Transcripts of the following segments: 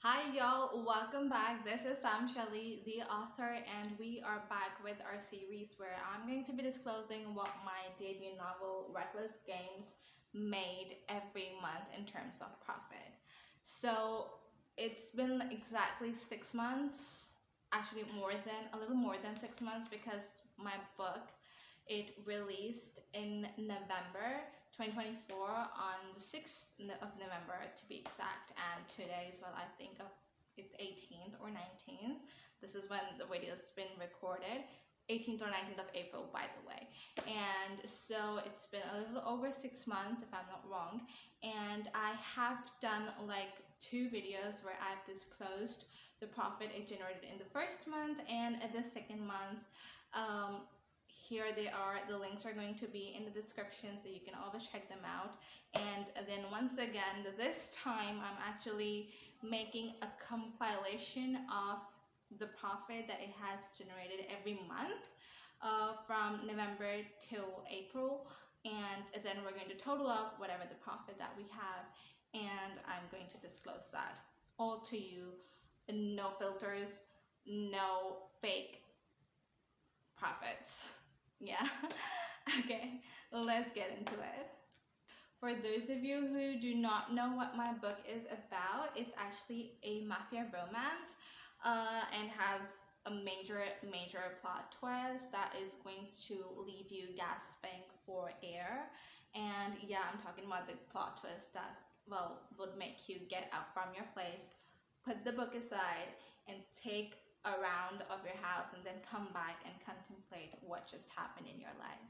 Hi y'all, welcome back. This is Sam Shelley, the author, and we are back with our series where I'm going to be disclosing what my debut novel, Reckless Games, made every month in terms of profit. So it's been exactly 6 months, actually a little more than 6 months, because my book, it released in November 2024 on the 6th of November to be exact, and today is, well, I think it's 18th or 19th. This is when the video has been recorded, 18th or 19th of April, by the way. And so it's been a little over 6 months, if I'm not wrong, and I have done like 2 videos where I've disclosed the profit it generated in the first month and the second month. Here they are. The links are going to be in the description, so you can always check them out. And then once again, this time I'm actually making a compilation of the profit that it has generated every month from November till April, and then we're going to total up whatever the profit that we have, and I'm going to disclose that all to you. No filters, no fake profits. Yeah. Okay, let's get into it. For those of you who do not know what my book is about, it's actually a mafia romance and has a major plot twist that is going to leave you gasping for air. And yeah, I'm talking about the plot twist that, well, would make you get up from your place, put the book aside, and take a round of your house, and then come back and contemplate what just happened in your life.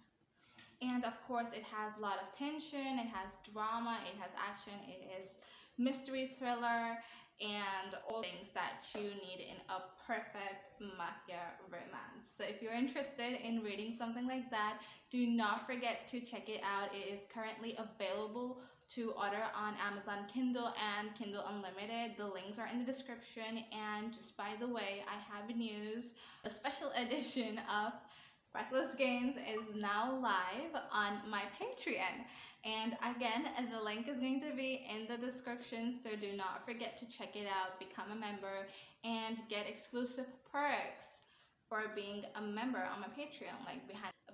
And of course, it has a lot of tension, it has drama, it has action, it is mystery thriller, and all things that you need in a perfect mafia romance. So if you're interested in reading something like that, do not forget to check it out. It is currently available to order on Amazon Kindle and Kindle Unlimited. The links are in the description. And just by the way, I have news. A special edition of Reckless Games is now live on my Patreon. And again, the link is going to be in the description, so do not forget to check it out, become a member, and get exclusive perks for being a member on my Patreon, like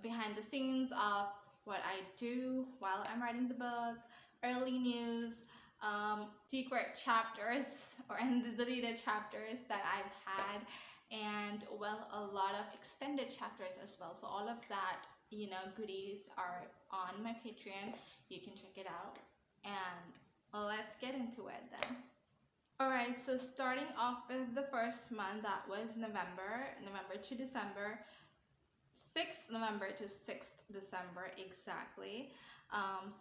behind the scenes of what I do while I'm writing the book, early news, secret chapters or the deleted chapters that I've had, and well, a lot of extended chapters as well. So all of that, goodies are on my Patreon. You can check it out, and let's get into it then. Alright, so starting off with the first month, that was November to December, 6th November to 6th December exactly,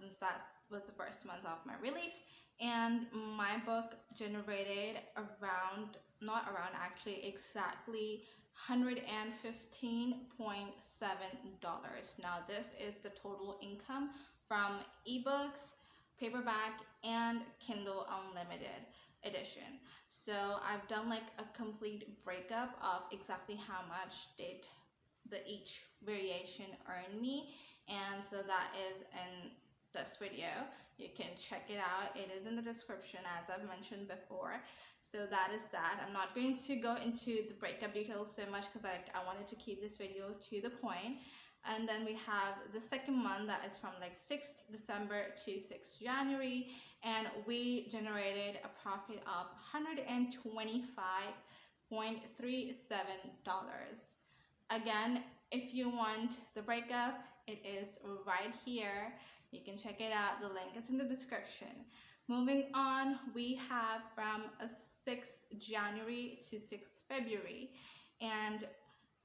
since that was the first month of my release. And my book generated exactly $115.7. Now this is the total income from ebooks, paperback, and Kindle Unlimited edition. So I've done like a complete breakup of exactly how much did each variation earn me, and so that is in this video. You can check it out. It is in the description, as I've mentioned before. So that is that. I'm not going to go into the breakup details so much because I wanted to keep this video to the point. And then we have the second month, that is from like 6th December to 6th January, and we generated a profit of $125.37. Again, if you want the breakup, it is right here. You can check it out. The link is in the description. Moving on, we have from 6th January to 6th February. And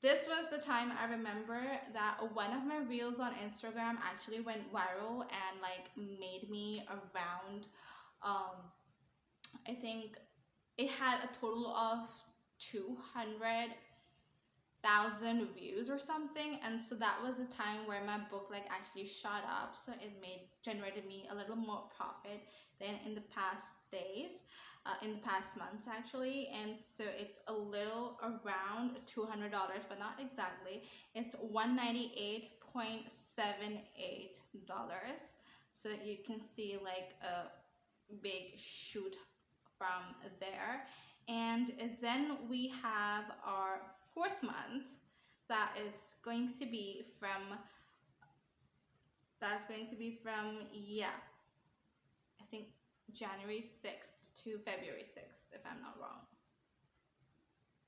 this was the time I remember that one of my reels on Instagram actually went viral and like made me around, I think it had a total of 200,000 views or something, and so that was a time where my book like actually shot up, so it generated me a little more profit than in the past days, in the past months actually. And so it's a little around $200, but not exactly. It's $198.78. So you can see like a big shoot from there. And then we have our 4th month that is going to be from, yeah, I think January 6th to February 6th, if I'm not wrong.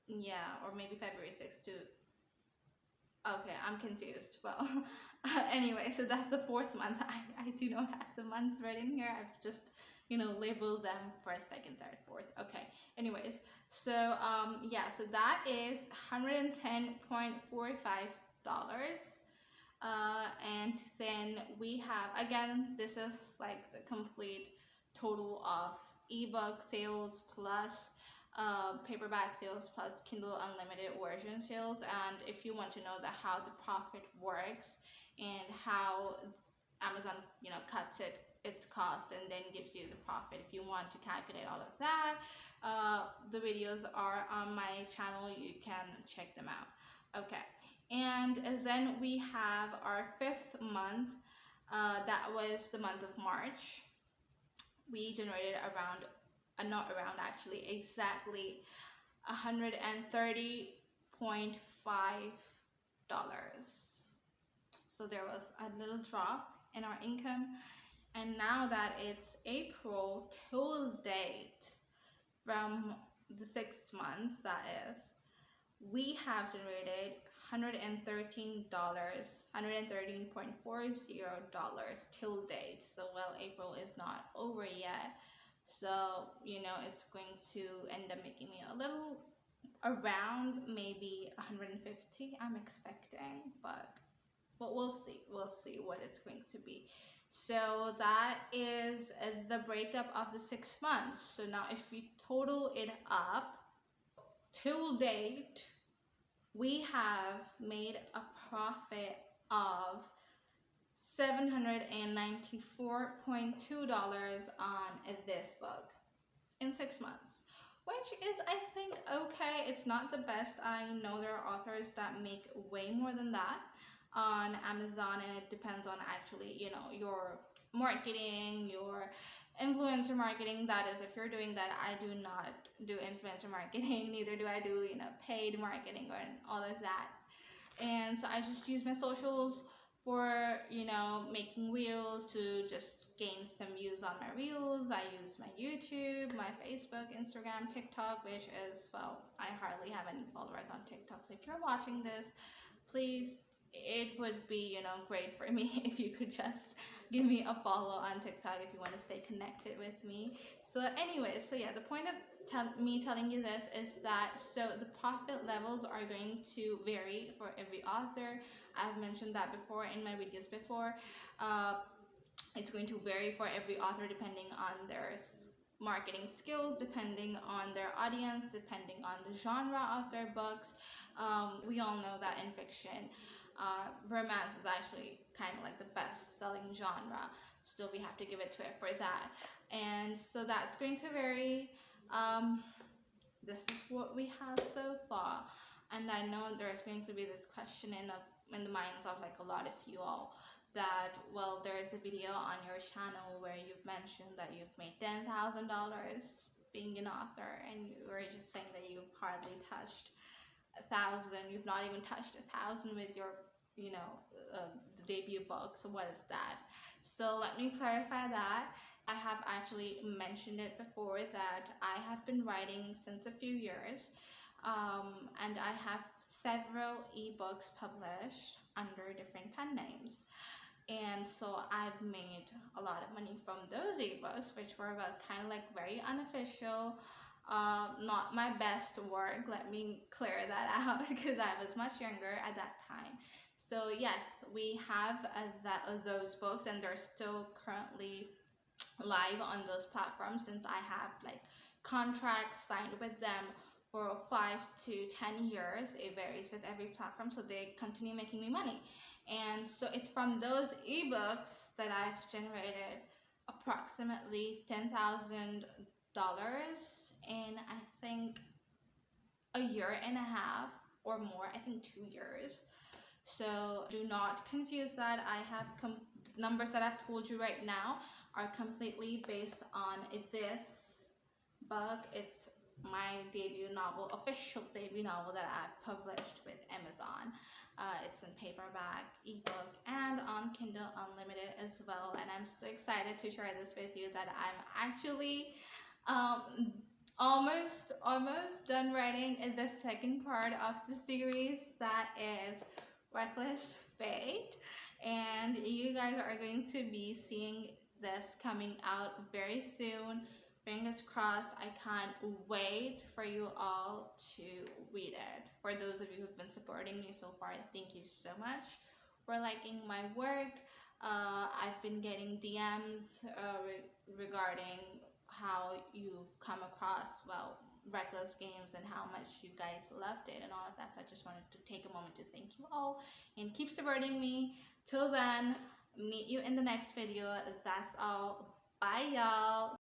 Yeah, or maybe February 6th to, okay, I'm confused. Well, anyway, so that's the 4th month. I do not have the months written here. I've just, labeled them first, second, third, fourth. Okay. Anyways, so yeah, so that is $110.45. And then we have, again, this is like the complete total of ebook sales plus paperback sales plus Kindle Unlimited version sales. And if you want to know how the profit works and how Amazon cuts its cost and then gives you the profit, if you want to calculate all of that, the videos are on my channel. You can check them out. Okay. And then we have our 5th month. That was the month of March. We generated around, not around actually, exactly $130.5. So there was a little drop in our income. And now that it's April till date, from the 6th month, that is, we have generated $113.40 till date. So, well, April is not over yet. So, it's going to end up making me a little around maybe 150, I'm expecting, but we'll see. We'll see what it's going to be. So that is the breakup of the 6 months. So now if we total it up till date, we have made a profit of $794.2 on this book in 6 months, which is, I think, okay. It's not the best. I know there are authors that make way more than that on Amazon, and it depends on actually, your marketing, your influencer marketing. That is, if you're doing that. I do not do influencer marketing, neither do I do paid marketing or all of that. And so I just use my socials for making reels to just gain some views on my reels. I use my YouTube, my Facebook, Instagram, TikTok, which is, well, I hardly have any followers on TikTok. So if you're watching this, please, it would be great for me if you could just give me a follow on TikTok if you want to stay connected with me. So anyways, so yeah, the point of me telling you this is that, so the profit levels are going to vary for every author. I've mentioned that before in my videos before. It's going to vary for every author depending on their marketing skills, depending on their audience, depending on the genre of their books. We all know that in fiction, romance is actually kind of like the best selling genre. Still, we have to give it to it for that. And so that's going to vary. This is what we have so far. And I know there's going to be this question in the minds of like a lot of you all, that, well, there is a video on your channel where you've mentioned that you've made $10,000 being an author, and you were just saying that you've hardly touched 1,000. You've not even touched 1,000 with your the debut book. So what is that? So let me clarify that. I have actually mentioned it before that I have been writing since a few years, and I have several ebooks published under different pen names. And so I've made a lot of money from those ebooks, which were kind of like very unofficial, not my best work. Let me clear that out because I was much younger at that time. So yes, we have those books, and they're still currently live on those platforms, since I have like contracts signed with them for 5 to 10 years. It varies with every platform, so they continue making me money. And so it's from those ebooks that I've generated approximately $10,000 in, I think, a year and a half or more. I think 2 years. So do not confuse that. I have numbers that I've told you right now are completely based on this book. It's my debut novel, official debut novel that I've published with Amazon. It's in paperback, ebook, and on Kindle Unlimited as well. And I'm so excited to share this with you that I'm actually almost done writing in the second part of the series, that is Reckless Fate. And you guys are going to be seeing this coming out very soon. Fingers crossed. I can't wait for you all to read it. For those of you who've been supporting me so far, thank you so much for liking my work. I've been getting DMs regarding how you've come across, well, Reckless Games and how much you guys loved it and all of that. So I just wanted to take a moment to thank you all and keep supporting me. Till then, meet you in the next video. That's all. Bye, y'all.